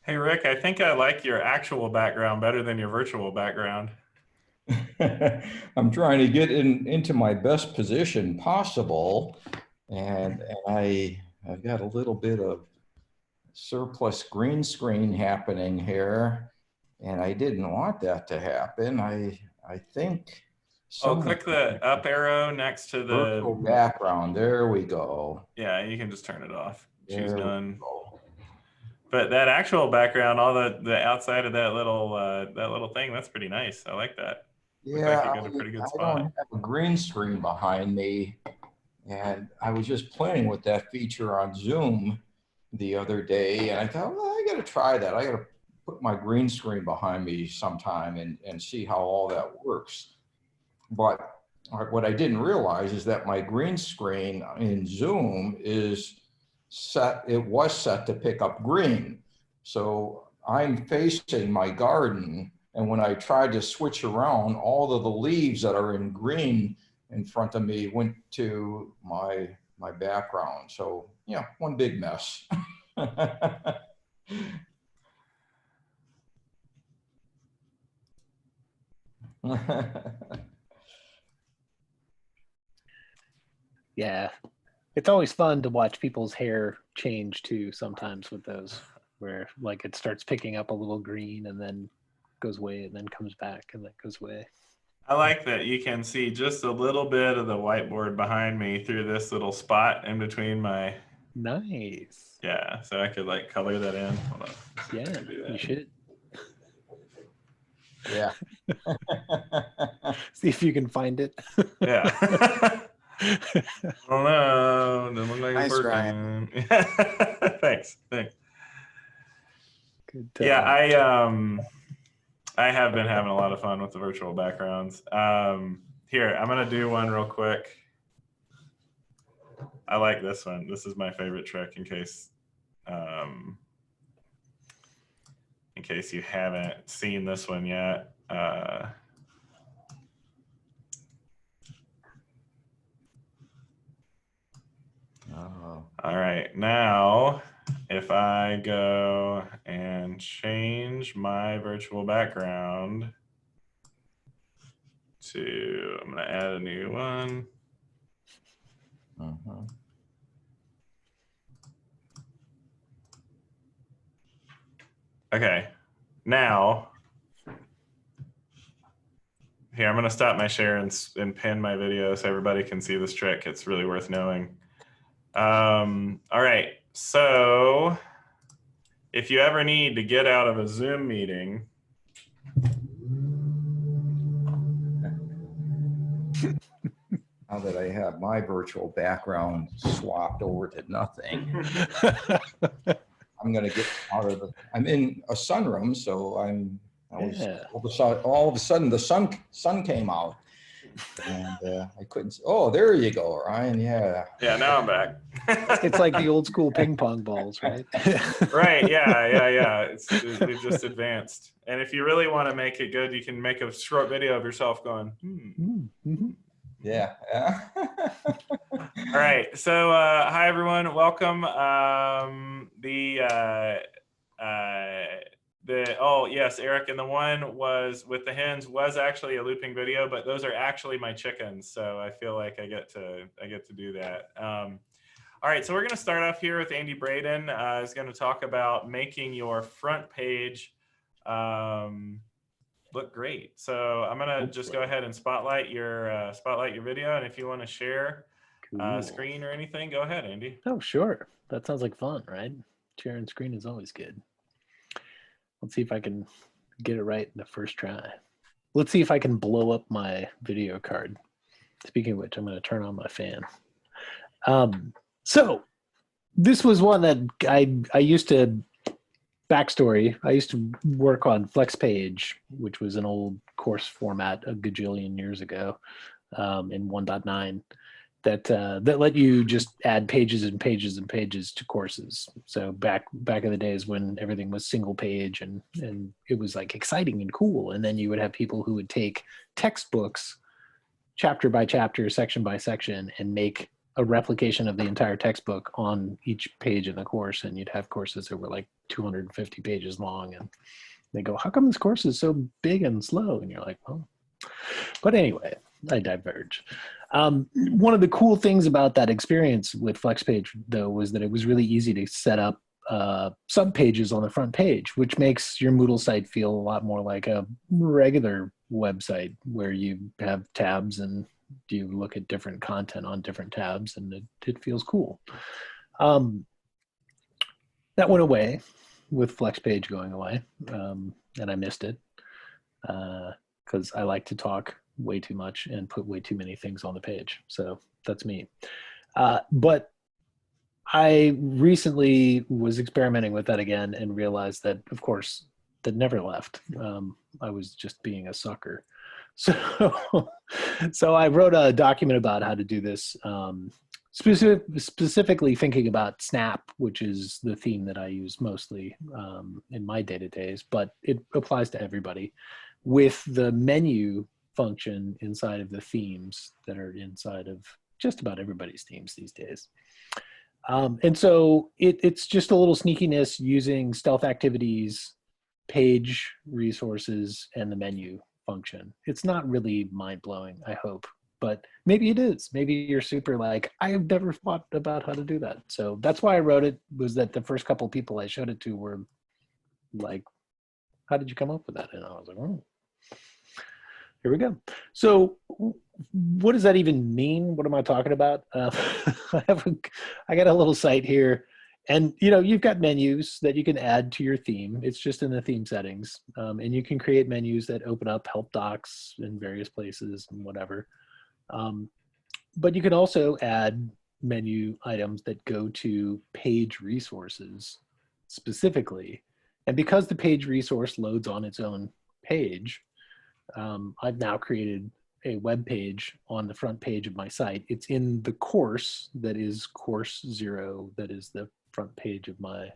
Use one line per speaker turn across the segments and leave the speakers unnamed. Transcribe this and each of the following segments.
Hey Rick, I think I like your actual background better than your virtual background.
I'm trying to get into my best position possible, and I've got a little bit of surplus green screen happening here, and I didn't want that to happen. I think
Oh,
someone
click the up arrow next to the,
virtual background. There we go.
yeah, you can just turn it off. Choose
There we
none.
go.
But that actual background, all the outside of that little thing, that's pretty nice. I like that. Looked like
Yeah,
you got a pretty good
I don't
spot.
have a green screen behind me, and I was just playing with that feature on Zoom the other day, and I thought, well, I got to try that. I got to put my green screen behind me sometime and see how all that works. But what I didn't realize is that my green screen in Zoom is set, it was set to pick up green. So I'm facing my garden, and when I tried to switch around, all of the leaves that are in green in front of me went to my background. So yeah, one big mess.
Yeah, it's always fun to watch people's hair change too sometimes with those, where like it starts picking up a little green and then goes away and then comes back and then goes away.
I like that you can see just a little bit of the whiteboard behind me through this little spot in between my,
Nice.
yeah, so I could like color that in. Hold on.
Yeah, you should.
Yeah.
See if you can find it.
Yeah. Oh no, doesn't look like
Nice,
it's
Ryan.
working. Thanks.
Good.
Yeah, I have been having a lot of fun with the virtual backgrounds. Here, I'm gonna do one real quick. I like this one. This is my favorite trick in case you haven't seen this one yet. All right, now if I go and change my virtual background to, I'm gonna add a new one. Okay, now, here, I'm gonna stop my share and pin my video so everybody can see this trick. It's really worth knowing. All right, so if you ever need to get out of a Zoom meeting,
Now that I have my virtual background swapped over to nothing, I'm going to get out of the, I'm in a sunroom, so
Yeah.
all of a sudden the sun came out, and I couldn't, oh, there you go, Ryan. Yeah.
yeah, now I'm back.
It's like the old school ping pong balls, right?
Right, yeah. We've just advanced. And if you really want to make it good, you can make a short video of yourself going,
Mm-hmm.
Yeah.
All right, so hi everyone, welcome. Oh yes, Eric, and the one was with the hens was actually a looping video, but those are actually my chickens, so I feel like I get to do that. All right, so we're going to start off here with Andy Braden. Is going to talk about making your front page look great. So I'm going to just go ahead and spotlight your video, and if you want to share
Cool.
screen or anything, go ahead, Andy.
Oh, sure. That sounds like fun, right? Sharing screen is always good. Let's see if I can get it right in the first try. Let's see if I can blow up my video card. Speaking of which, I'm going to turn on my fan. So this was one that I used to, backstory, I used to work on FlexPage, which was an old course format a gajillion years ago in 1.9 that let you just add pages and pages and pages to courses. So back in the days when everything was single page and it was like exciting and cool. And then you would have people who would take textbooks chapter by chapter, section by section, and make a replication of the entire textbook on each page in the course, and you'd have courses that were like 250 pages long, and they go, how come this course is so big and slow? And you're like, well, but anyway, I diverge. One of the cool things about that experience with FlexPage, though, was that it was really easy to set up sub-pages on the front page, which makes your Moodle site feel a lot more like a regular website where you have tabs and you look at different content on different tabs, and it feels cool. That went away with FlexPage going away, and I missed it because I like to talk way too much and put way too many things on the page. So that's me. But I recently was experimenting with that again and realized that, of course, that never left. I was just being a sucker. So I wrote a document about how to do this, specifically thinking about Snap, which is the theme that I use mostly in my day-to-days, but it applies to everybody, with the menu function inside of the themes that are inside of just about everybody's themes these days. And so it's just a little sneakiness using stealth activities, page resources, and the menu function. It's not really mind-blowing, I hope, but maybe it is. Maybe you're super like, I've never thought about how to do that. So that's why I wrote it, was that the first couple people I showed it to were like, how did you come up with that? And I was like, oh, here we go. So what does that even mean? What am I talking about? I got a little site here, and you've got menus that you can add to your theme. It's just in the theme settings, and you can create menus that open up help docs in various places and whatever. But you can also add menu items that go to page resources specifically. And because the page resource loads on its own page, I've now created a web page on the front page of my site. It's in the course that is course 0, that is the front page of my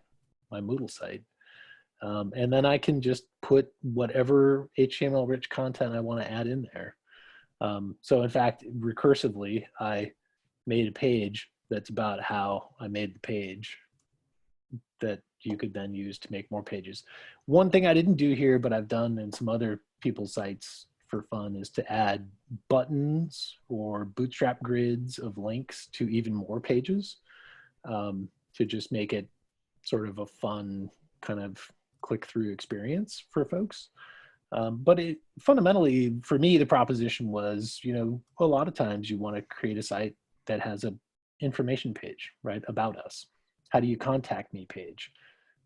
Moodle site. And then I can just put whatever HTML rich content I want to add in there. So in fact, recursively, I made a page that's about how I made the page that you could then use to make more pages. One thing I didn't do here, but I've done in some other people's sites for fun, is to add buttons or bootstrap grids of links to even more pages, to just make it sort of a fun kind of click-through experience for folks. But fundamentally, for me, the proposition was, a lot of times you want to create a site that has an information page, right, about us. How do you contact me page?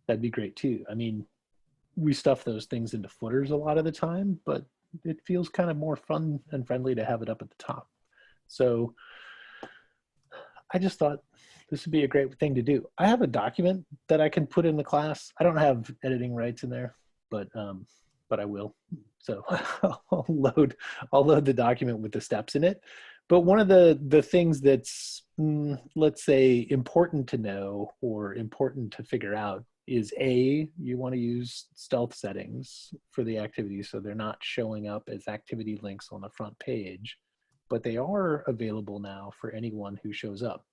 That'd be great too. I mean, we stuff those things into footers a lot of the time, but it feels kind of more fun and friendly to have it up at the top. So I just thought this would be a great thing to do. I have a document that I can put in the class. I don't have editing rights in there, but I will. So I'll load the document with the steps in it. But one of the things that's, let's say, important to know or important to figure out is you want to use stealth settings for the activities, so they're not showing up as activity links on the front page, but they are available now for anyone who shows up.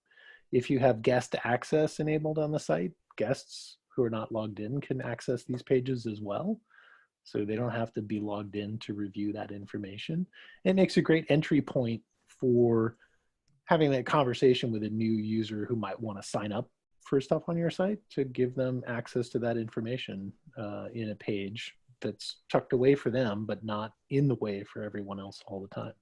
If you have guest access enabled on the site, guests who are not logged in can access these pages as well. So they don't have to be logged in to review that information. It makes a great entry point for having that conversation with a new user who might want to sign up for stuff on your site, to give them access to that information in a page that's tucked away for them, but not in the way for everyone else all the time.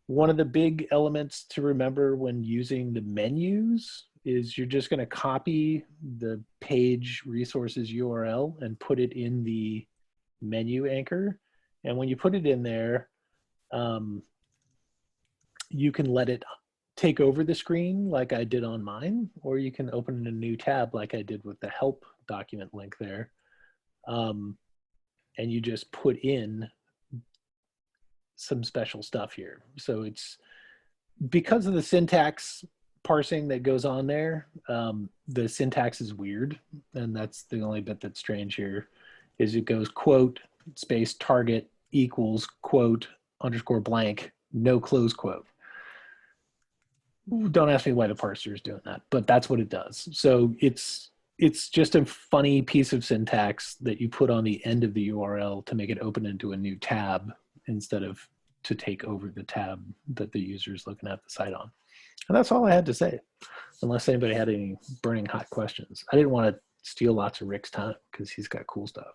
One of the big elements to remember when using the menus is you're just going to copy the page resources URL and put it in the menu anchor. And when you put it in there, you can let it take over the screen like I did on mine, or you can open a new tab like I did with the help document link there. And you just put in some special stuff here. So it's because of the syntax parsing that goes on there, the syntax is weird. And that's the only bit that's strange here, is it goes quote, space, target, equals, quote, underscore blank, no close quote. Don't ask me why the parser is doing that, but that's what it does. So it's just a funny piece of syntax that you put on the end of the URL to make it open into a new tab instead of to take over the tab that the user is looking at the site on. And that's all I had to say, unless anybody had any burning hot questions. I didn't want to steal lots of Rick's time because he's got cool stuff.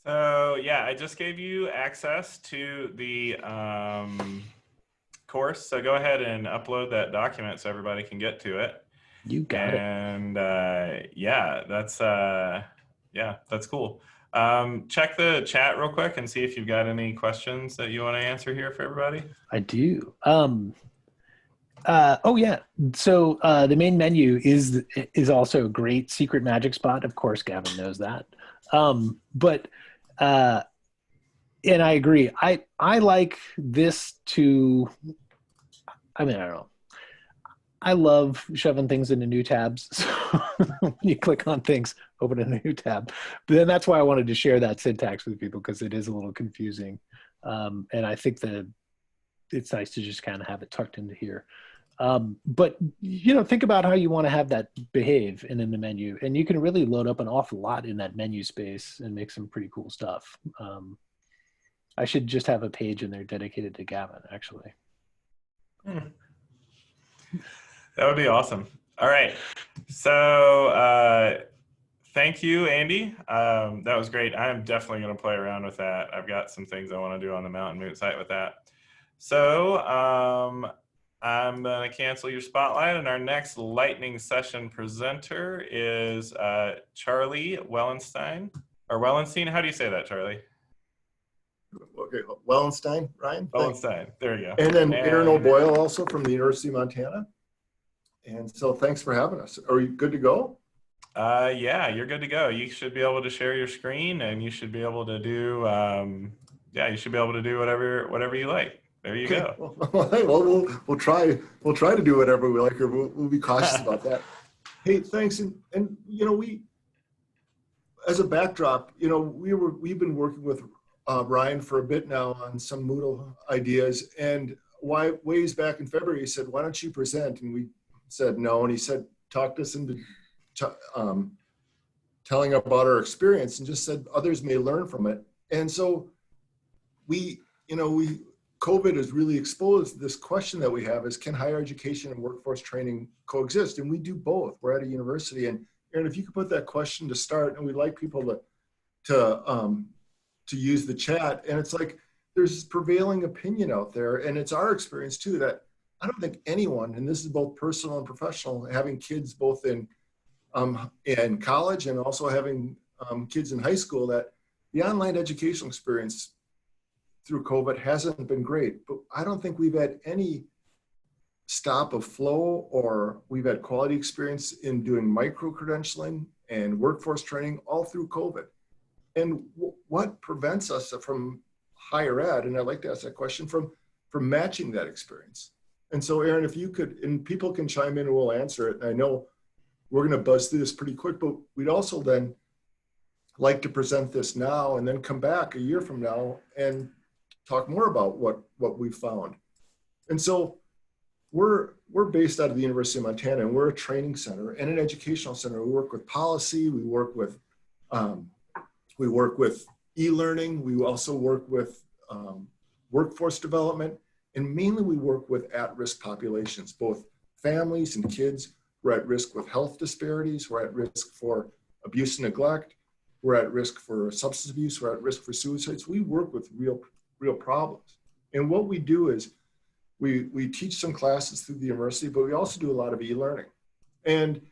So yeah, I just gave you access to the course. So go ahead and upload that document so everybody can get to it.
You got it.
And yeah, that's cool. Check the chat real quick and see if you've got any questions that you want to answer here for everybody.
I do. Oh yeah. So the main menu is also a great secret magic spot. Of course, Gavin knows that. But and I agree. I like this to. I mean, I don't know. I love shoving things into new tabs. So when you click on things, open a new tab. But then that's why I wanted to share that syntax with people, because it is a little confusing. And I think that it's nice to just kind of have it tucked into here. But, think about how you want to have that behave in the menu. And you can really load up an awful lot in that menu space and make some pretty cool stuff. I should just have a page in there dedicated to Gavin, actually.
That would be awesome. All right. So thank you, Andy. That was great. I'm definitely going to play around with that. I've got some things I want to do on the Mountain Moot site with that. So I'm going to cancel your spotlight, and our next Lightning session presenter is Charlie Wellenstein. Or Wellenstein, how do you say that, Charlie?
Okay, Wellenstein, Ryan.
Wellenstein, there you go.
And then Aaron O'Boyle, also from the University of Montana. And so thanks for having us. Are you good to go?
Yeah, you're good to go. You should be able to share your screen, and you should be able to do, you should be able to do whatever you like. There you go.
Well, we'll try to do whatever we like, or we'll be cautious about that. Hey, thanks. And we, as a backdrop, we've been working with Ryan for a bit now on some Moodle ideas, and ways back in February, he said, "Why don't you present?" And we said no, and he said, talked us into telling about our experience, and just said others may learn from it. And so COVID has really exposed this question that we have: is can higher education and workforce training coexist? And we do both. We're at a university, and Aaron, if you could put that question to start, and we'd like people to use the chat. And it's like there's this prevailing opinion out there, and it's our experience too, that I don't think anyone, and this is both personal and professional, having kids both in college and also having kids in high school, that the online educational experience through COVID hasn't been great. But I don't think we've had any stop of flow, or we've had quality experience in doing micro-credentialing and workforce training all through COVID. And what prevents us from higher ed, and I'd like to ask that question, from matching that experience? And so Aaron, if you could, and people can chime in and we'll answer it. And I know we're going to buzz through this pretty quick, but we'd also then like to present this now and then come back a year from now and talk more about what we found. And so we're based out of the University of Montana, and we're a training center and an educational center. We work with policy, we work with e-learning, we also work with workforce development, and mainly we work with at-risk populations, both families and kids who are at risk with health disparities, who are at risk for abuse and neglect, we're at risk for substance abuse, we're at risk for suicides. We work with real problems. And what we do is we teach some classes through the university, but we also do a lot of e-learning. And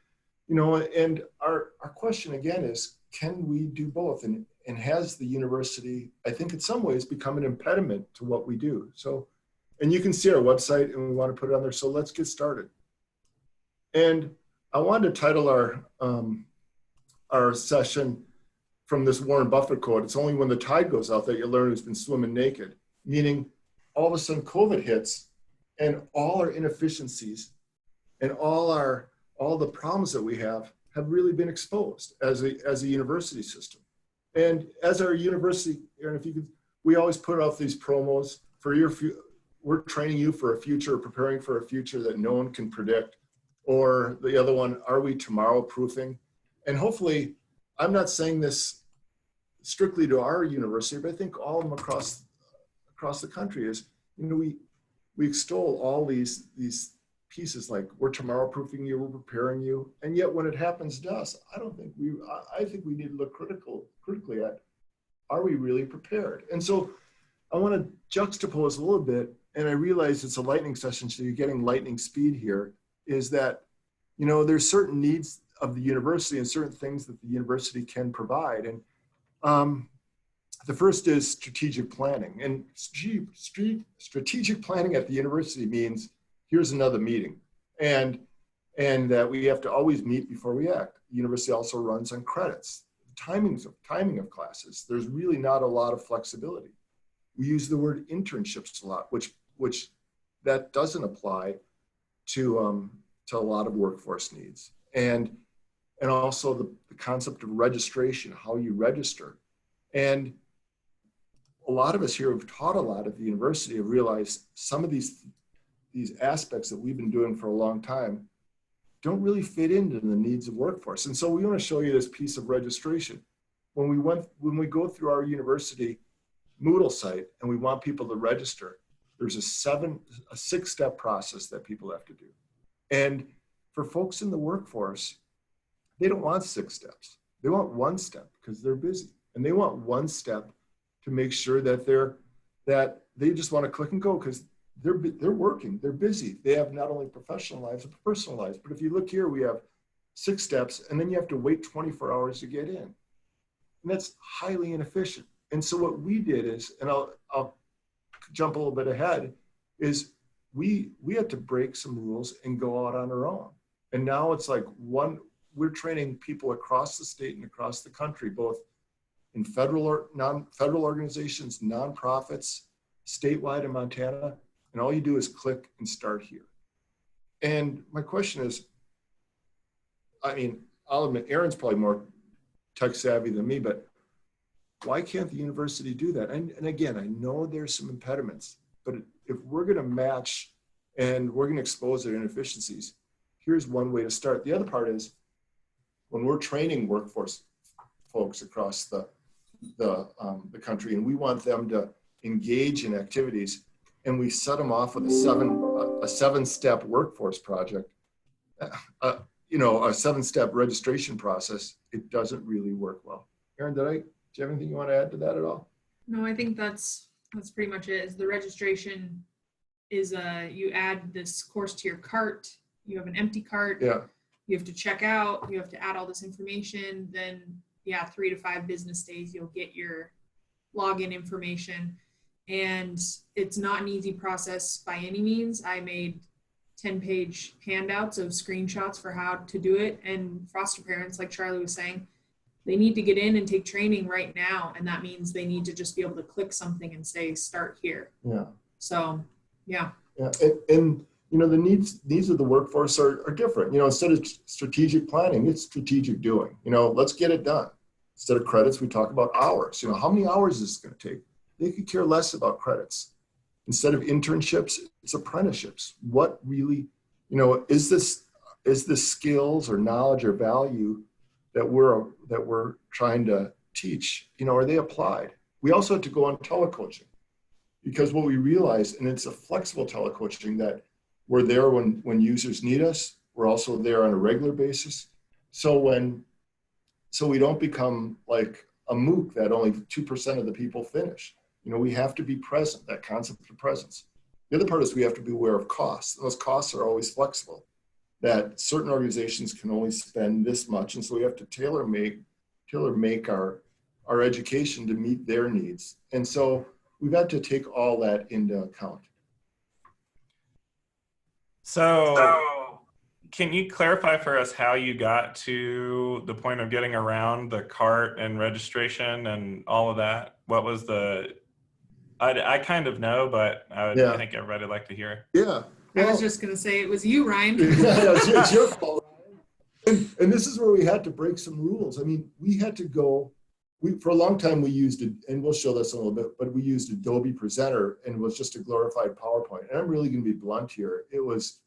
and our question again is, can we do both? And has the university, I think in some ways, become an impediment to what we do? So, and you can see our website, and we want to put it on there. So let's get started. And I wanted to title our session from this Warren Buffett quote: "It's only when the tide goes out that you learn who's been swimming naked." Meaning, all of a sudden COVID hits, and all our inefficiencies and all the problems that we have really been exposed as a university system. And as our university, Aaron, if you could, we always put out these promos for we're training you for a future, preparing for a future that no one can predict. Or the other one, are we tomorrow proofing? And hopefully, I'm not saying this strictly to our university, but I think all of them across the country is, we extol all these pieces like we're tomorrow proofing you, we're preparing you, and yet when it happens to us, I think we need to look critically at, are we really prepared? And so I want to juxtapose a little bit, and I realize it's a lightning session, so you're getting lightning speed here, is that, there's certain needs of the university and certain things that the university can provide. And the first is strategic planning. And strategic planning at the university means here's another meeting. And that we have to always meet before we act. The university also runs on credits. Timing of classes, there's really not a lot of flexibility. We use the word internships a lot, which that doesn't apply to a lot of workforce needs. And also the concept of registration, how you register. And a lot of us here who've taught a lot at the university have realized some of these aspects that we've been doing for a long time don't really fit into the needs of workforce. And so we want to show you this piece of registration. When we go through our university Moodle site and we want people to register, there's a 6-step process that people have to do. And for folks in the workforce, they don't want 6 steps. They want 1 step because they're busy. And they want 1 step to make sure that they just want to click and go because they're working, they're busy. They have not only professional lives, but personal lives. But if you look here, we have 6 steps, and then you have to wait 24 hours to get in. And that's highly inefficient. And so what we did is, and I'll jump a little bit ahead, is we had to break some rules and go out on our own. And now it's like we're training people across the state and across the country, both in federal or non-federal organizations, nonprofits, statewide in Montana, and all you do is click and start here. And my question is, I'll admit Aaron's probably more tech savvy than me, but why can't the university do that? And again, I know there's some impediments, but if we're gonna match and we're gonna expose their inefficiencies, here's one way to start. The other part is when we're training workforce folks across the country and we want them to engage in activities and we set them off with a 7-step workforce project, a 7-step registration process, it doesn't really work well. Aaron, do you have anything you want to add to that at all?
No, I think that's pretty much it. Is the registration is you add this course to your cart. You have an empty cart.
Yeah.
You have to check out. You have to add all this information. Then 3 to 5 business days, you'll get your login information. And it's not an easy process by any means. I made 10-page handouts of screenshots for how to do it. And foster parents, like Charlie was saying, they need to get in and take training right now. And that means they need to just be able to click something and say, start here.
Yeah.
So, yeah.
Yeah. And the needs of the workforce are different. Instead of strategic planning, it's strategic doing. Let's get it done. Instead of credits, we talk about hours. How many hours is this going to take? They could care less about credits. Instead of internships, it's apprenticeships. What really, is this skills or knowledge or value that we're trying to teach? Are they applied? We also have to go on telecoaching because what we realize, and it's a flexible telecoaching, that we're there when users need us. We're also there on a regular basis. So we don't become like a MOOC that only 2% of the people finish. We have to be present, that concept of presence. The other part is we have to be aware of costs. Those costs are always flexible, that certain organizations can only spend this much. And so we have to tailor make our education to meet their needs. And so we've had to take all that into account.
So can you clarify for us how you got to the point of getting around the cart and registration and all of that? What was I kind of know, but I think everybody would like to hear.
Yeah.
Well, I was just going to say it was you, Ryan.
It's your fault. And this is where we had to break some rules. We had to go for a long time we used it, and we'll show this in a little bit, but we used Adobe Presenter and it was just a glorified PowerPoint. And I'm really going to be blunt here. It was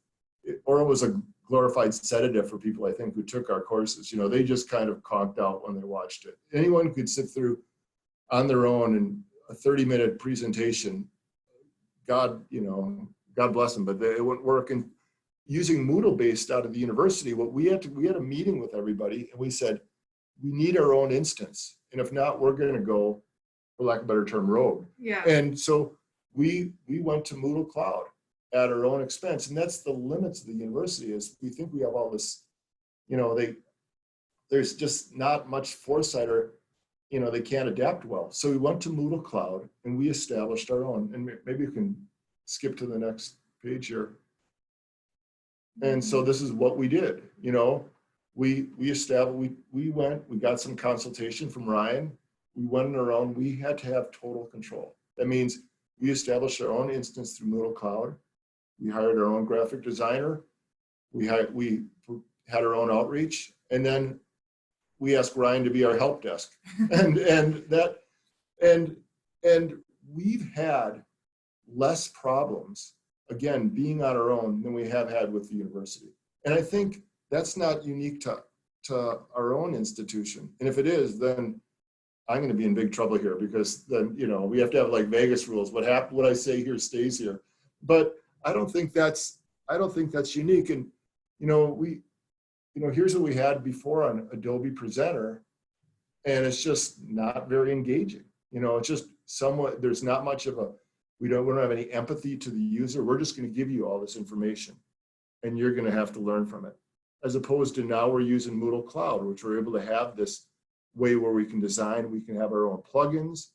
a glorified sedative for people, I think, who took our courses. You know, they just kind of conked out when they watched it. Anyone could sit through on their own and a 30-minute presentation. God bless them, but it wouldn't work. And using Moodle based out of the university, we had a meeting with everybody and we said, we need our own instance. And if not, we're going to go, for lack of a better term, rogue.
Yeah.
And so we went to Moodle Cloud at our own expense. And that's the limits of the university, is we think we have all this, you know, there's just not much foresight, or, you know, they can't adapt well. So we went to Moodle Cloud and we established our own. And maybe you can skip to the next page here. And so this is what we did, you know. We got some consultation from Ryan. We went on our own. We had to have total control. That means we established our own instance through Moodle Cloud. We hired our own graphic designer. We had our own outreach, and then we asked Ryan to be our help desk. and we've had less problems, again, being on our own, than we have had with the university. And I think that's not unique to our own institution. And if it is, then I'm going to be in big trouble here, because then, you know, we have to have like Vegas rules. What I say here stays here. But I don't think that's unique. And, you know, here's what we had before on Adobe Presenter, and it's just not very engaging. You know, it's just somewhat, there's not much of we don't have any empathy to the user. We're just going to give you all this information and you're going to have to learn from it. As opposed to now we're using Moodle Cloud, which we're able to have this way where we can design, we can have our own plugins,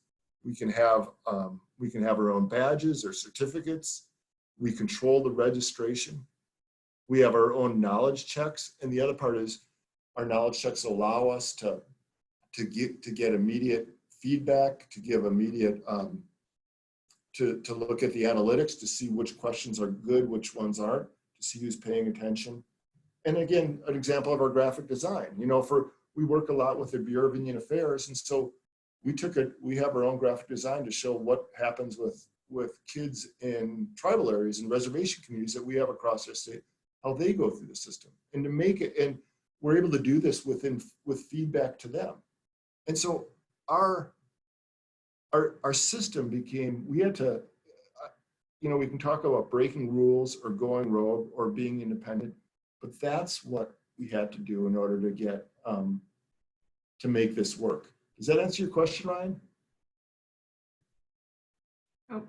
we can have our own badges or certificates, we control the registration, we have our own knowledge checks, and the other part is our knowledge checks allow us to get immediate feedback, to give immediate to look at the analytics, to see which questions are good, which ones aren't, to see who's paying attention. And again, an example of our graphic design, you know, we work a lot with the Bureau of Indian Affairs. And so we have our own graphic design to show what happens with kids in tribal areas and reservation communities that we have across our state, how they go through the system, and to make it, and we're able to do this with feedback to them. And so our system became, we had to, you know, we can talk about breaking rules or going rogue or being independent, but that's what we had to do in order to get, to make this work. Does that answer your question, Ryan?
Oh.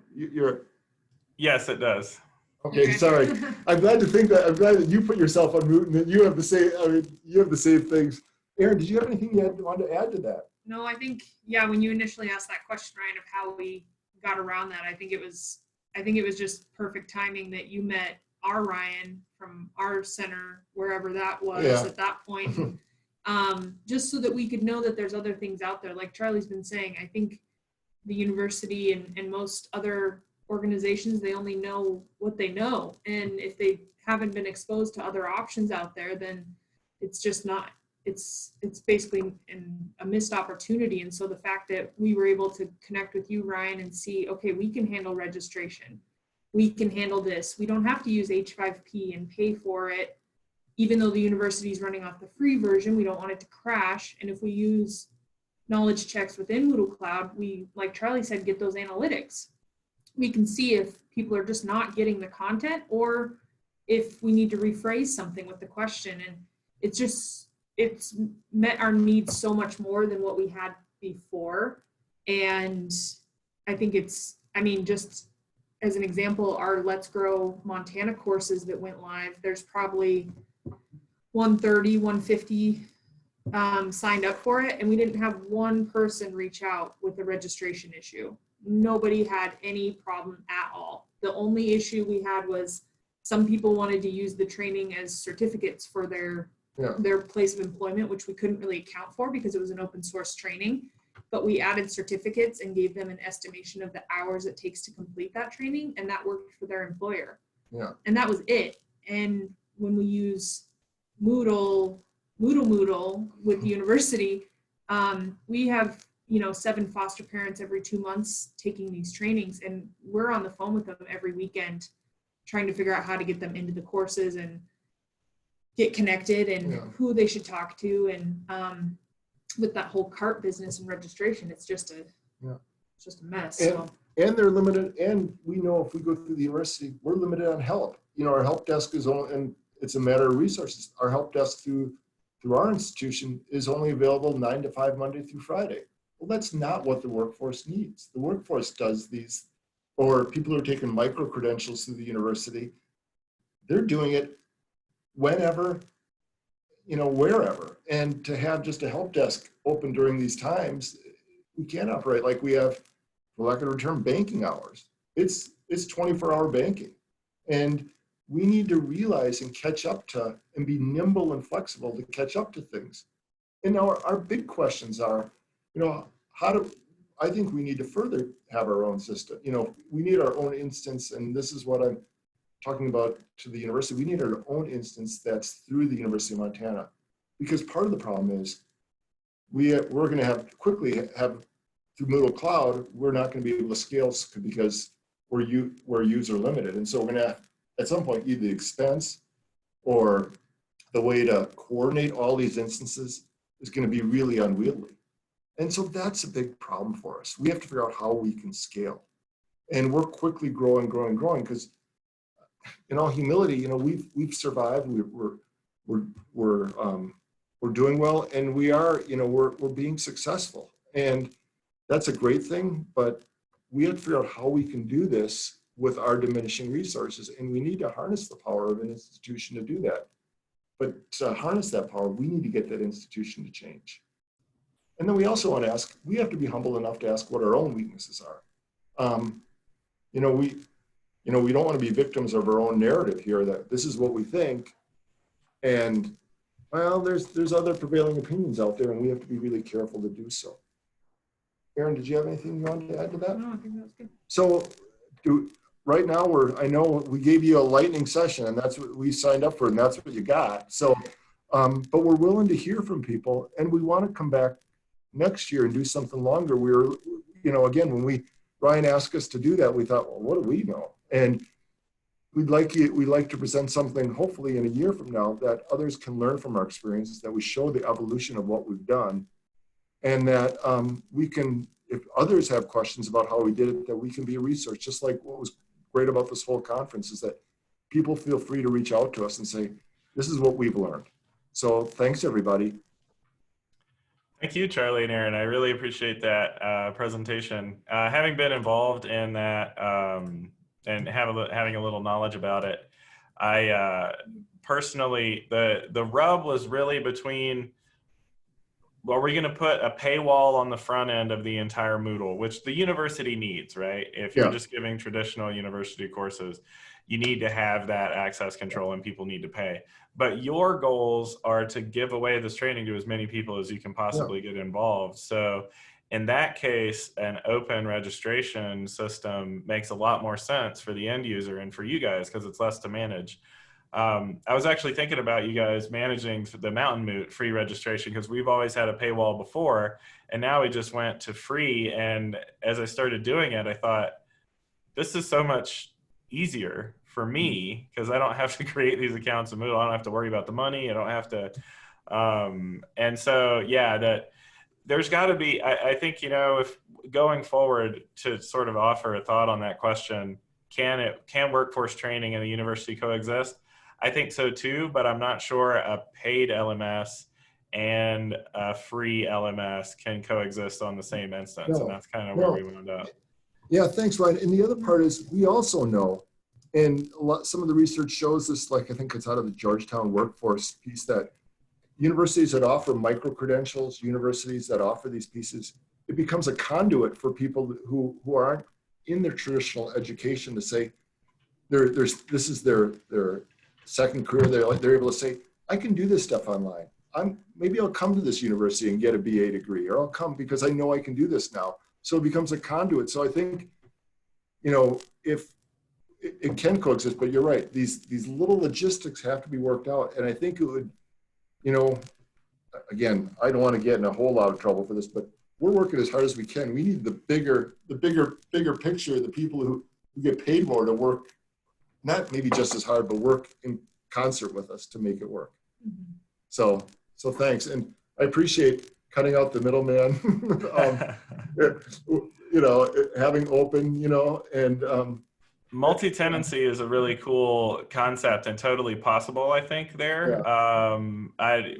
Yes, it does.
Okay, sorry. I'm glad that you put yourself on mute and that you have the same things. Aaron, did you have anything you wanted to add to that?
No, I think, yeah, when you initially asked that question, Ryan, of how we got around that, I think it was just perfect timing that you met our Ryan from our center, wherever that was at that point, just so that we could know that there's other things out there. Like Charlie's been saying, I think the university and most other organizations, they only know what they know. And if they haven't been exposed to other options out there, then it's just not, it's basically a missed opportunity. And so the fact that we were able to connect with you, Ryan, and see, okay, we can handle registration. We can handle this. We don't have to use H5P and pay for it. Even though the university is running off the free version, we don't want it to crash. And if we use knowledge checks within Moodle Cloud, we, like Charlie said, get those analytics. We can see if people are just not getting the content or if we need to rephrase something with the question. And it's met our needs so much more than what we had before. And I think just as an example, our Let's Grow Montana courses that went live, there's probably 130, 150 signed up for it. And we didn't have one person reach out with a registration issue. Nobody had any problem at all. The only issue we had was some people wanted to use the training as certificates for their place of employment, which we couldn't really account for because it was an open source training. But we added certificates and gave them an estimation of the hours it takes to complete that training, and that worked for their employer. Yeah. And that was it. And when we use Moodle with the university, we have 7 foster parents every 2 months taking these trainings, and we're on the phone with them every weekend trying to figure out how to get them into the courses and get connected and who they should talk to. And with that whole cart business and registration, it's just a mess.
And they're limited, and we know if we go through the university, we're limited on help. Our help desk is only, and it's a matter of resources. Our help desk through our institution is only available 9 to 5 Monday through Friday. Well, that's not what the workforce needs. The workforce does these, or people who are taking micro credentials through the university, they're doing it whenever, wherever. And to have just a help desk open during these times, we can't operate like we have, for lack of a term, banking hours. It's 24-hour banking. And we need to realize and catch up to, and be nimble and flexible to catch up to things. And now our big questions are, I think we need to further have our own system. We need our own instance, and this is what I'm talking about to the university. We need our own instance that's through the University of Montana, because part of the problem is we're going to quickly have through Moodle Cloud, we're not going to be able to scale because we're user limited. And so we're going to have, at some point, either the expense or the way to coordinate all these instances is going to be really unwieldy. And so that's a big problem for us. We have to figure out how we can scale. And we're quickly growing because in all humility, we've survived. We're doing well, and we are, we're being successful. And that's a great thing, but we have to figure out how we can do this with our diminishing resources. And we need to harness the power of an institution to do that. But to harness that power, we need to get that institution to change. And then we also want to ask, we have to be humble enough to ask what our own weaknesses are. We don't want to be victims of our own narrative here that this is what we think. And well, there's other prevailing opinions out there, and we have to be really careful to do so. Aaron, did you have anything you wanted to add to that?
No, I think that was good.
So right now I know we gave you a lightning session, and that's what we signed up for, and that's what you got. So, but we're willing to hear from people, and we want to come back next year and do something longer. We were, again, when Ryan asked us to do that, we thought, well, what do we know? And we'd like to present something, hopefully in a year from now, that others can learn from our experiences, that we show the evolution of what we've done, and that we can, if others have questions about how we did it, that we can be a resource. Just like what was great about this whole conference is that people feel free to reach out to us and say, this is what we've learned. So thanks, everybody.
Thank you, Charlie and Aaron. I really appreciate that presentation. Having been involved in that and having a little knowledge about it, I personally, the rub was really between, well, we're going to put a paywall on the front end of the entire Moodle, which the university needs, right? If you're just giving traditional university courses, you need to have that access control and people need to pay. But your goals are to give away this training to as many people as you can possibly get involved. So in that case, an open registration system makes a lot more sense for the end user and for you guys because it's less to manage. I was actually thinking about you guys managing the Mountain Moot free registration because we've always had a paywall before, and now we just went to free. And as I started doing it, I thought, this is so much easier for me because I don't have to create these accounts in Moodle. I don't have to worry about the money. I don't have to. And so, yeah, that there's got to be, I think, if going forward to sort of offer a thought on that question, can workforce training and the university coexist? I think so too, but I'm not sure a paid LMS and a free LMS can coexist on the same instance. And that's kind of where we wound up.
Yeah, thanks, Ryan. And the other part is we also know, and some of the research shows this, like I think it's out of the Georgetown workforce piece, that universities that offer micro-credentials, universities that offer these pieces, it becomes a conduit for people who aren't in their traditional education to say, this is their second career. They're able to say, I can do this stuff online. Maybe I'll come to this university and get a BA degree, or I'll come because I know I can do this now. So it becomes a conduit. So I think, if it can coexist, but you're right, these little logistics have to be worked out. And I think it would, again, I don't want to get in a whole lot of trouble for this, but we're working as hard as we can. We need the bigger picture, the people who get paid more to work, not maybe just as hard, but work in concert with us to make it work.
Mhm.
So thanks. And I appreciate cutting out the middleman, having open, and
multi-tenancy is a really cool concept and totally possible, I think, there.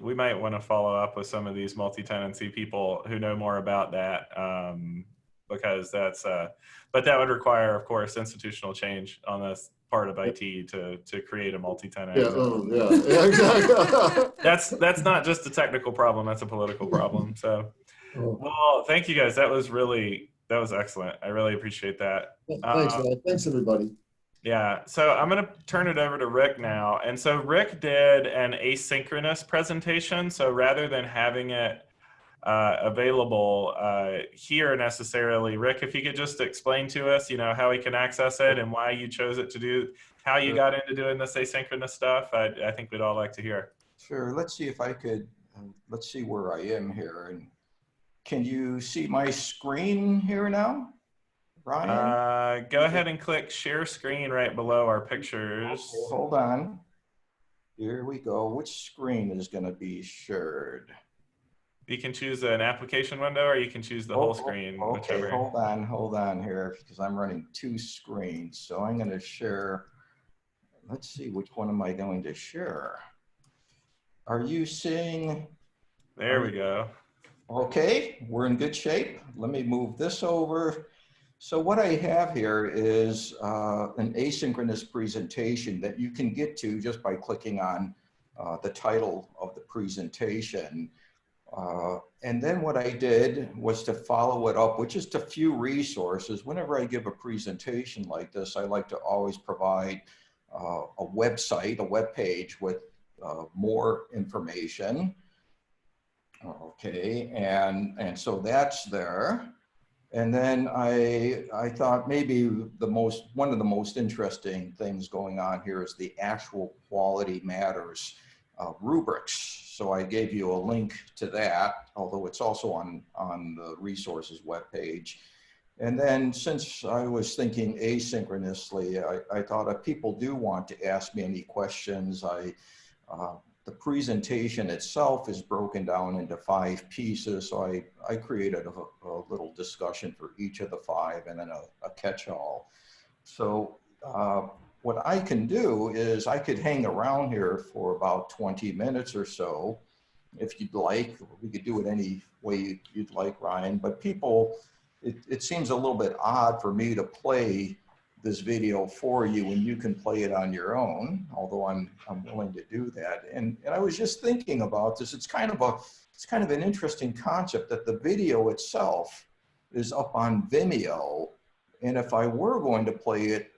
We might want to follow up with some of these multi-tenancy people who know more about that, because that's but that would require, of course, institutional change on this part of IT to create a multi-tenant.
Yeah, exactly.
That's not just a technical problem, that's a political problem. So well, thank you guys. That was excellent. I really appreciate that.
Thanks, man. Thanks, everybody.
Yeah, so I'm going to turn it over to Rick now. And so Rick did an asynchronous presentation. So rather than having it available here necessarily, Rick, if you could just explain to us, how we can access it and why you chose it to do, how you got into doing this asynchronous stuff, I think we'd all like to hear.
Sure. Let's see if I could, let's see where I am here. And can you see my screen here now, Ryan?
Go ahead and click share screen right below our pictures.
Okay, hold on. Here we go. Which screen is going to be shared?
You can choose an application window or you can choose the whole screen.
Okay,
whichever.
hold on here because I'm running 2 screens. So I'm going to share. Let's see, which one am I going to share? Are you seeing?
There we go.
Okay, we're in good shape. Let me move this over. So what I have here is an asynchronous presentation that you can get to just by clicking on the title of the presentation. And then what I did was to follow it up with just a few resources. Whenever I give a presentation like this, I like to always provide a website, a web page with more information. Okay, and so that's there. And then I thought maybe one of the most interesting things going on here is the actual quality matters rubrics. So I gave you a link to that, although it's also on the resources webpage. And then since I was thinking asynchronously, I thought if people do want to ask me any questions, the presentation itself is broken down into 5 pieces. So I created a little discussion for each of the 5 and then a catch-all. So what I can do is I could hang around here for about 20 minutes or so, if you'd like. We could do it any way you'd like, Ryan, but people, it seems a little bit odd for me to play this video for you and you can play it on your own, although I'm willing to do that. And I was just thinking about this. It's kind of an interesting concept that the video itself is up on Vimeo. And if I were going to play it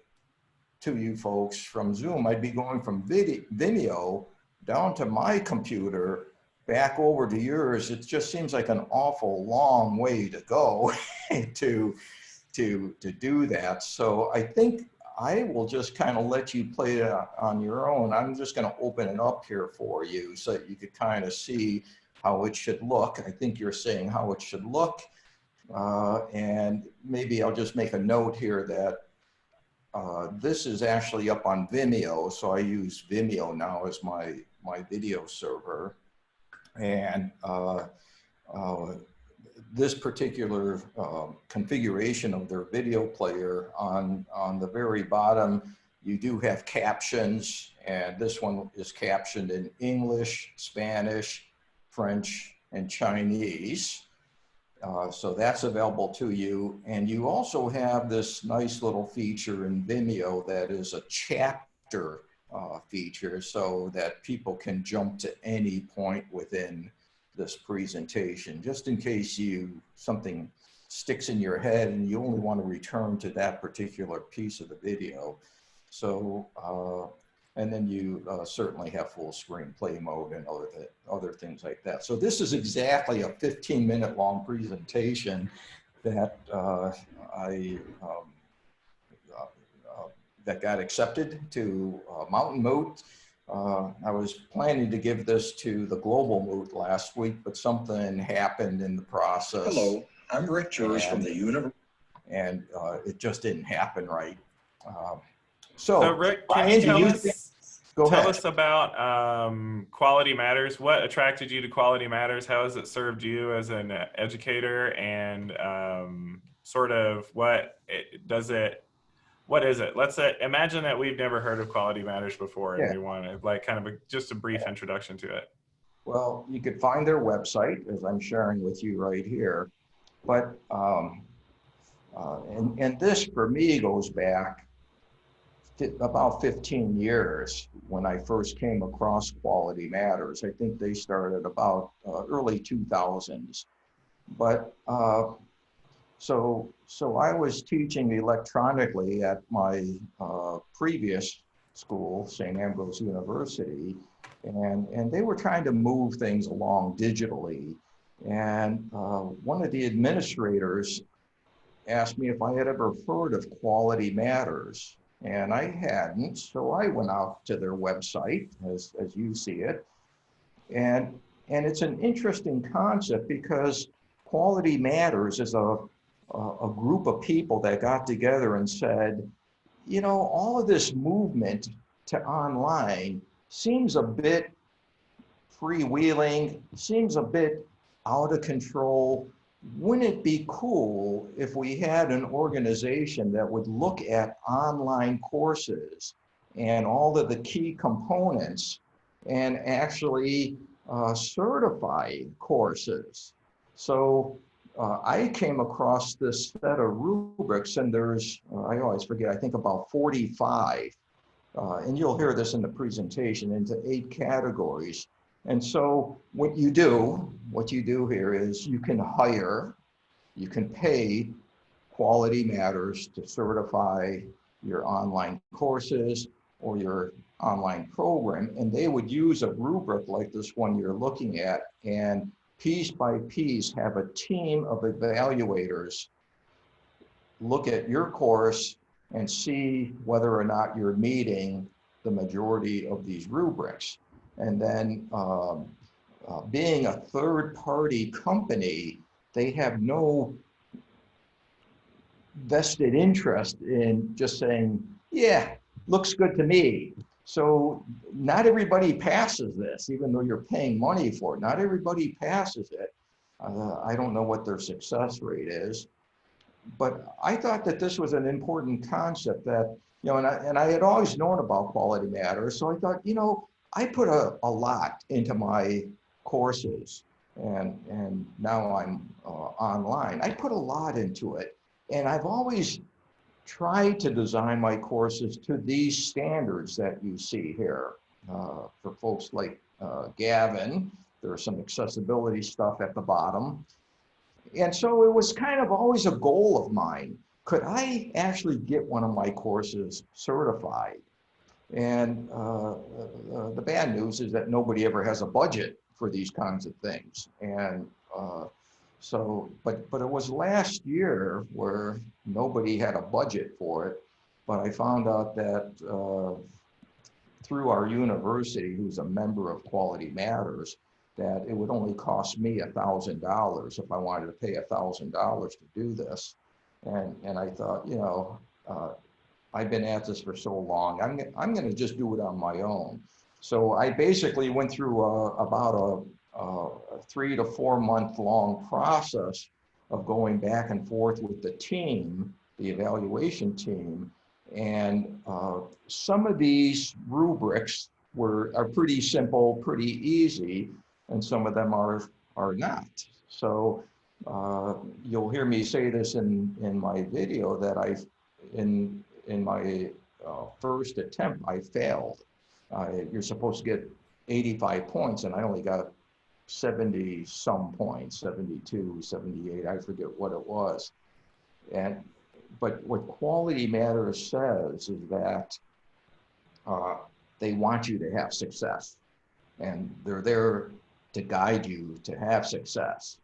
to you folks from Zoom, I'd be going from Vimeo down to my computer, back over to yours. It just seems like an awful long way to go to do that. So I think I will just kind of let you play it on your own. I'm just going to open it up here for you so that you could kind of see how it should look. I think you're saying how it should look. And maybe I'll just make a note here that this is actually up on Vimeo. So I use Vimeo now as my video server. And this particular configuration of their video player, on the very bottom, you do have captions, and this one is captioned in English, Spanish, French, and Chinese. So that's available to you. And you also have this nice little feature in Vimeo that is a chapter feature, so that people can jump to any point within this presentation, just in case something sticks in your head and you only want to return to that particular piece of the video. So, and then you certainly have full screen play mode and other things like that. So this is exactly a 15-minute long presentation that that got accepted to Mountain Moot. I was planning to give this to the Global Moot last week, but something happened in the process.
Hello.
I'm Rick Thurs from the University.
And it just didn't happen right.
So Rick, can you tell us about Quality Matters? What attracted you to Quality Matters? How has it served you as an educator? And sort of what is it? Let's imagine that we've never heard of Quality Matters before, and we want to like kind of just a brief introduction to it.
Well, you could find their website, as I'm sharing with you right here. But and this for me goes back about 15 years when I first came across Quality Matters. I think they started about early 2000s. But so I was teaching electronically at my previous school, St. Ambrose University, and they were trying to move things along digitally. And one of the administrators asked me if I had ever heard of Quality Matters, and I hadn't. So I went out to their website, as you see it, and it's an interesting concept because Quality Matters is a group of people that got together and said, you know, all of this movement to online seems a bit freewheeling, seems a bit out of control. Wouldn't it be cool if we had an organization that would look at online courses and all of the key components and actually certify courses? So I came across this set of rubrics, and there's, I always forget, I think about 45, and you'll hear this in the presentation, into 8 categories. And so what you do here is you can hire, you can pay Quality Matters to certify your online courses or your online program, and they would use a rubric like this one you're looking at, and piece by piece have a team of evaluators look at your course and see whether or not you're meeting the majority of these rubrics. And then being a third-party company, they have no vested interest in just saying, yeah, looks good to me. So not everybody passes this, even though you're paying money for it. Not everybody passes it. I don't know what their success rate is, but I thought that this was an important concept that, you know, and I had always known about Quality Matters. So I thought, you know, I put a lot into my courses, and now I'm online. I put a lot into it, and I've always tried to design my courses to these standards that you see here. For folks like Gavin, there's some accessibility stuff at the bottom. And so it was kind of always a goal of mine. Could I actually get one of my courses certified? And the bad news is that nobody ever has a budget for these kinds of things. And so, but it was last year where nobody had a budget for it. But I found out that through our university, who's a member of Quality Matters, that it would only cost me $1,000 if I wanted to pay $1,000 to do this. And I thought, you know, I've been at this for so long, I'm going to just do it on my own. So I basically went through about a 3 to 4 month long process of going back and forth with the team, the evaluation team. And some of these rubrics are pretty simple, pretty easy, and some of them are not. So you'll hear me say this in my video that in my first attempt, I failed. You're supposed to get 85 points, and I only got 70 some points, 72, 78, I forget what it was. But what Quality Matters says is that they want you to have success, and they're there to guide you to have success.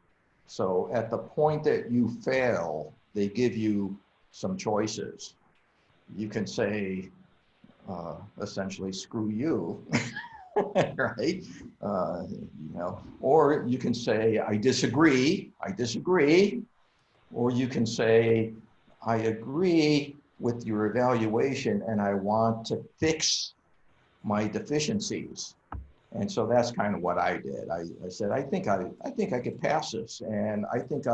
So at the point that you fail, they give you some choices. You can say, essentially, screw you, right? You know, or you can say, I disagree, Or you can say, I agree with your evaluation and I want to fix my deficiencies. And so that's kind of what I did. I said, I think I could pass this. And I think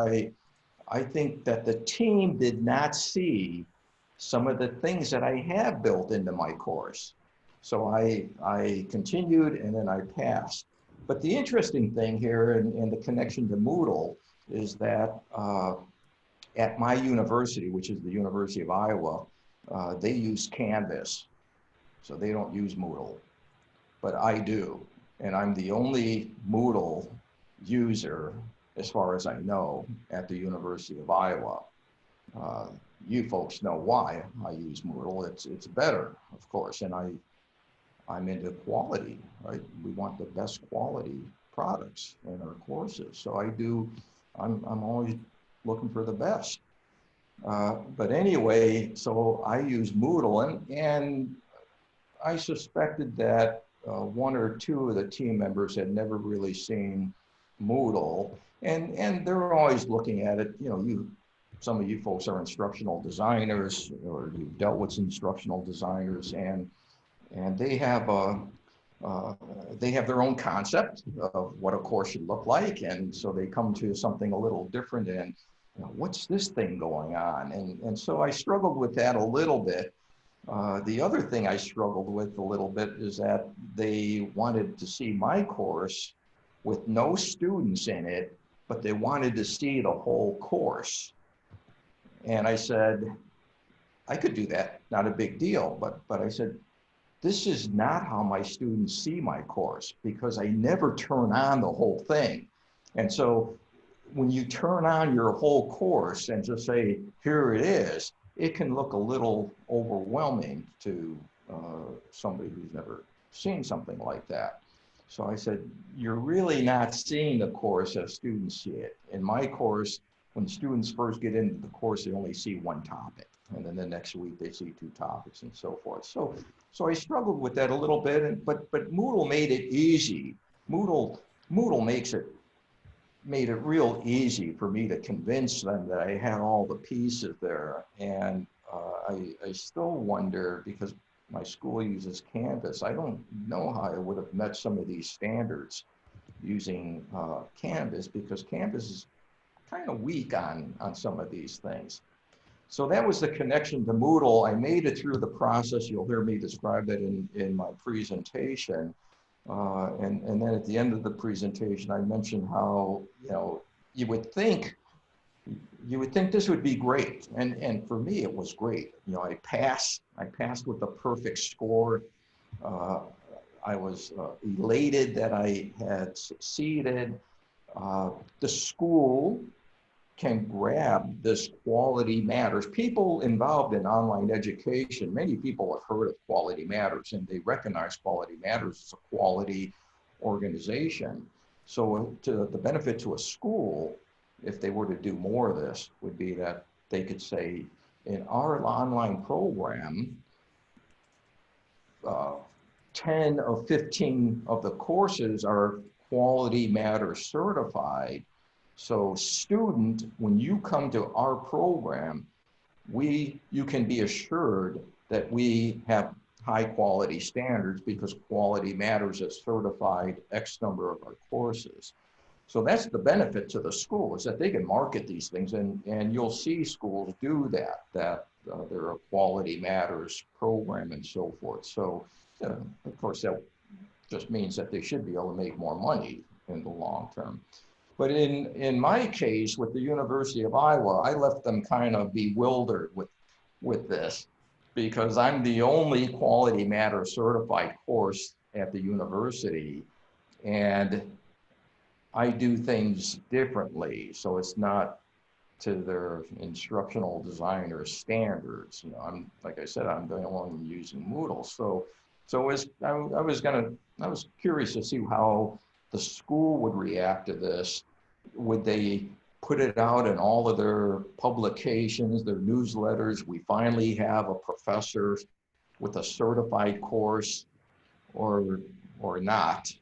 that the team did not see some of the things that I have built into my course. So I continued and then I passed. But the interesting thing here and the connection to Moodle is that at my university, which is the University of Iowa, they use Canvas. So they don't use Moodle, but I do. And I'm the only Moodle user, as far as I know, at the University of Iowa. You folks know why I use Moodle. It's better, of course, and I'm into quality, right? We want the best quality products in our courses. So I'm always looking for the best. But anyway, so I use Moodle, and I suspected that one or two of the team members had never really seen Moodle, and they're always looking at it. You know, some of you folks are instructional designers, or you've dealt with instructional designers, and they have their own concept of what a course should look like, and so they come to something a little different. And you know, what's this thing going on? And so I struggled with that a little bit. The other thing I struggled with a little bit is that they wanted to see my course with no students in it, but they wanted to see the whole course. And I said, I could do that, not a big deal, but I said, this is not how my students see my course, because I never turn on the whole thing. And so when you turn on your whole course and just say, here it is, it can look a little overwhelming to somebody who's never seen something like that. So I said, you're really not seeing the course as students see it. In my course, when students first get into the course, they only see one topic. And then the next week they see two topics and so forth. So I struggled with that a little bit, but Moodle made it easy. Moodle made it real easy for me to convince them that I had all the pieces there. And I still wonder, because my school uses Canvas, I don't know how I would have met some of these standards using Canvas, because Canvas is kind of weak on some of these things. So that was the connection to Moodle. I made it through the process. You'll hear me describe that in my presentation. And then at the end of the presentation, I mentioned how, you know, you would think this would be great. And for me, it was great. You know, I passed with a perfect score. I was elated that I had succeeded. The school can grab this Quality Matters. People involved in online education, many people have heard of Quality Matters, and they recognize Quality Matters as a quality organization. So the benefit to a school, if they were to do more of this, would be that they could say, in our online program, 10 of 15 of the courses are Quality Matters certified. So student, when you come to our program, you can be assured that we have high quality standards, because Quality Matters has certified X number of our courses. So that's the benefit to the school, is that they can market these things, and you'll see schools do that they're a Quality Matters program and so forth. So of course that just means that they should be able to make more money in the long term. But in my case, with the University of Iowa, I left them kind of bewildered with this, because I'm the only Quality Matters certified course at the university, and I do things differently. So it's not to their instructional designer standards. You know, like I said, I'm the only one using Moodle. So I was curious to see how the school would react to this. Would they put it out in all of their publications, their newsletters? We finally have a professor with a certified course, or not?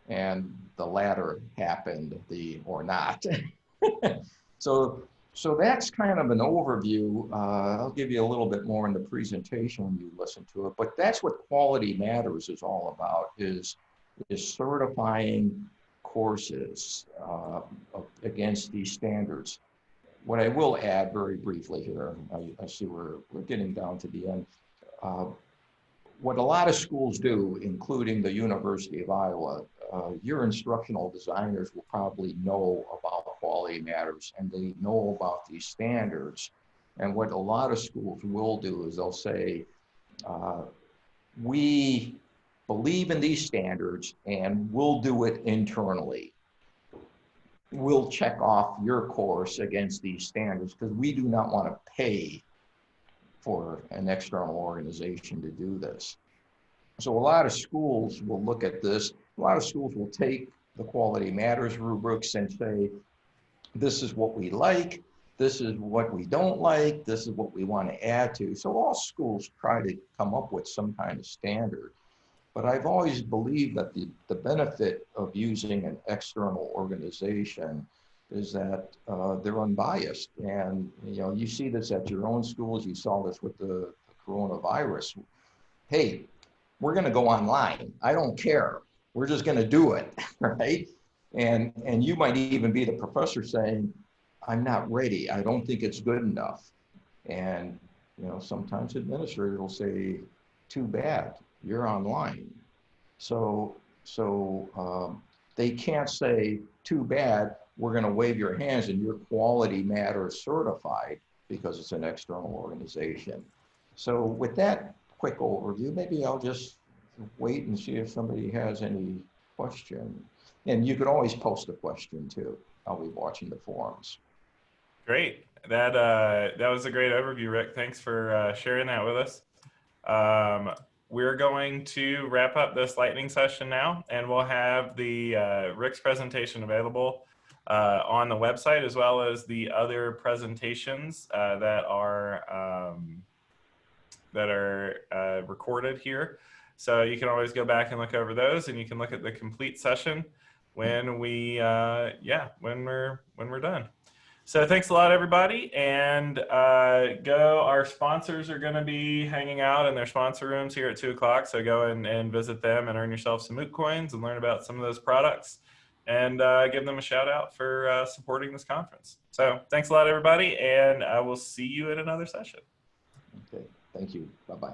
And the latter happened, or not. So So that's kind of an overview. I'll give you a little bit more in the presentation when you listen to it, but that's what Quality Matters is all about, is certifying courses against these standards. What I will add very briefly here, I see we're getting down to the end. What a lot of schools do, including the University of Iowa, your instructional designers will probably know about Quality Matters and they know about these standards. And what a lot of schools will do is they'll say, we believe in these standards and we'll do it internally. We'll check off your course against these standards because we do not want to pay for an external organization to do this. So a lot of schools will look at this. A lot of schools will take the Quality Matters rubrics and say, this is what we like, this is what we don't like, this is what we want to add to. So all schools try to come up with some kind of standard. But I've always believed that the benefit of using an external organization is that they're unbiased. And you see this at your own schools. You saw this with the coronavirus. Hey, we're going to go online. I don't care. We're just going to do it, right? And you might even be the professor saying, I'm not ready. I don't think it's good enough. And sometimes administrators will say, too bad, you're online. So they can't say, too bad, we're going to wave your hands and your Quality Matters certified because it's an external organization. So with that quick overview, maybe I'll just wait and see if somebody has any question. And you could always post a question too. I'll be watching the forums.
Great. That was a great overview, Rick. Thanks for sharing that with us. We're going to wrap up this lightning session now, and we'll have the Rick's presentation available on the website, as well as the other presentations that are recorded here. So you can always go back and look over those, and you can look at the complete session when we're done. So thanks a lot, everybody, and our sponsors are going to be hanging out in their sponsor rooms here at 2 o'clock. So go and visit them and earn yourself some Moot coins and learn about some of those products, and give them a shout out for supporting this conference. So thanks a lot, everybody, and I will see you in another session.
Okay, thank you. Bye-bye.